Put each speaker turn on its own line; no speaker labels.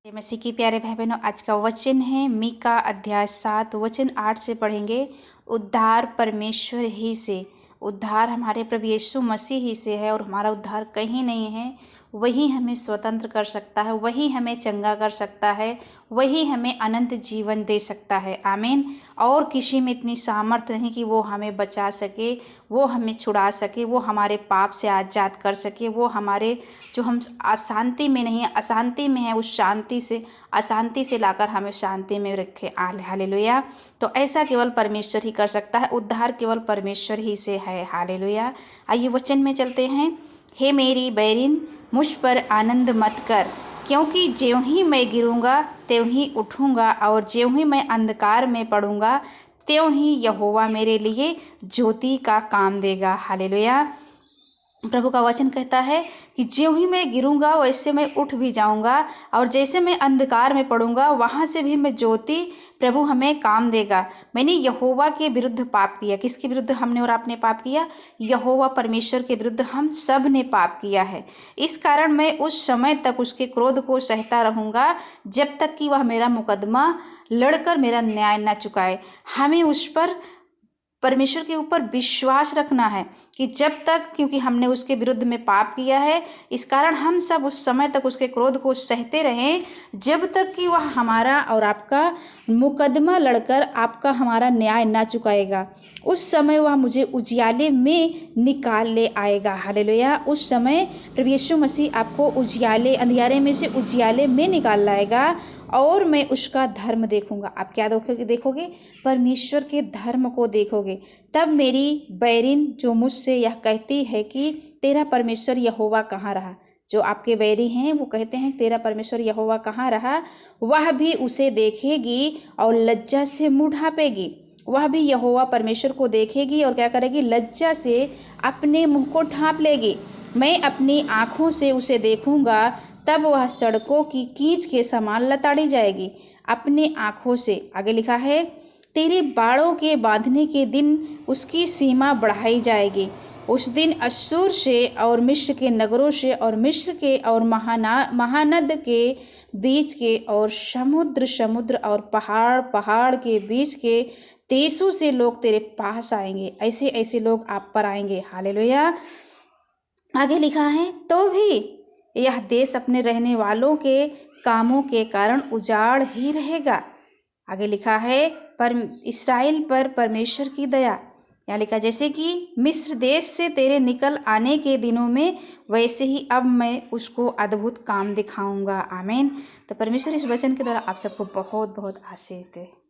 मसीह के प्यारे भाई बहनों, आज का वचन है मीका अध्याय 7 वचन 8 से पढ़ेंगे। उद्धार परमेश्वर ही से, उद्धार हमारे प्रभु यीशु मसीह ही से है और हमारा उद्धार कहीं नहीं है। वही हमें स्वतंत्र कर सकता है, वही हमें चंगा कर सकता है, वही हमें अनंत जीवन दे सकता है। आमीन। और किसी में इतनी सामर्थ्य नहीं कि वो हमें बचा सके, वो हमें छुड़ा सके, वो हमारे पाप से आज़ाद कर सके, वो हमारे जो हम अशांति में नहीं है, अशांति में है, उस अशांति से लाकर हमें शांति में रखे। हालेलुया। तो ऐसा केवल परमेश्वर ही कर सकता है, उद्धार केवल परमेश्वर ही से है। हालेलुया। आइए वचन में चलते हैं। हे मेरी बैरिन, मुझ पर आनंद मत कर, क्योंकि ज्यों ही मैं गिरूँगा त्यों ही उठूँगा, और ज्यों ही मैं अंधकार में पड़ूँगा त्यों ही यहोवा मेरे लिए ज्योति का काम देगा। हालेलुया। प्रभु का वचन कहता है कि ज्यों ही मैं गिरूंगा वैसे मैं उठ भी जाऊंगा, और जैसे मैं अंधकार में पड़ूंगा वहाँ से भी मैं ज्योति, प्रभु हमें काम देगा। मैंने यहोवा के विरुद्ध पाप किया। किसके विरुद्ध हमने और आपने पाप किया? यहोवा परमेश्वर के विरुद्ध हम सब ने पाप किया है। इस कारण मैं उस समय तक उसके क्रोध को सहता रहूँगा जब तक कि वह मेरा मुकदमा लड़कर मेरा न्याय न चुकाए। हमें उस पर, परमेश्वर के ऊपर विश्वास रखना है कि जब तक, क्योंकि हमने उसके विरुद्ध में पाप किया है, इस कारण हम सब उस समय तक उसके क्रोध को सहते रहें जब तक कि वह हमारा और आपका मुकदमा लड़कर आपका हमारा न्याय ना चुकाएगा। उस समय वह मुझे उजियाले में निकाल ले आएगा। हालेलुया। उस समय प्रभु यीशु मसीह आपको उजियाले, अंधियारे में से उजियाले में निकाल लाएगा, और मैं उसका धर्म देखूंगा। आप क्या देखोगे? परमेश्वर के धर्म को देखोगे। तब मेरी बैरिन जो मुझसे यह कहती है कि तेरा परमेश्वर यहोवा कहाँ रहा, जो आपके बैरी हैं वो कहते हैं तेरा परमेश्वर यहोवा कहाँ रहा, वह भी उसे देखेगी और लज्जा से मुँह ढाँपेगी। वह भी यहोवा परमेश्वर को देखेगी और क्या करेगी? लज्जा से अपने मुँह को ढाँप लेगी। मैं अपनी आँखों से उसे देखूंगा, तब वह सड़कों की कीच के समान लताड़ी जाएगी। अपने आँखों से, आगे लिखा है, तेरे बाड़ों के बांधने के दिन उसकी सीमा बढ़ाई जाएगी। उस दिन अश्शूर से और मिस्र के नगरों से और मिस्र के और महानद के बीच के और समुद्र और पहाड़ के बीच के देशों से लोग तेरे पास आएंगे। ऐसे ऐसे लोग आप पर आएंगे। हालेलुया। आगे लिखा है, तो भी यह देश अपने रहने वालों के कामों के कारण उजाड़ ही रहेगा। आगे लिखा है, पर इस्राएल पर परमेश्वर की दया। यहाँ लिखा, जैसे कि मिस्र देश से तेरे निकल आने के दिनों में, वैसे ही अब मैं उसको अद्भुत काम दिखाऊंगा। आमीन। तो परमेश्वर इस वचन के द्वारा आप सबको बहुत बहुत आशीष दे।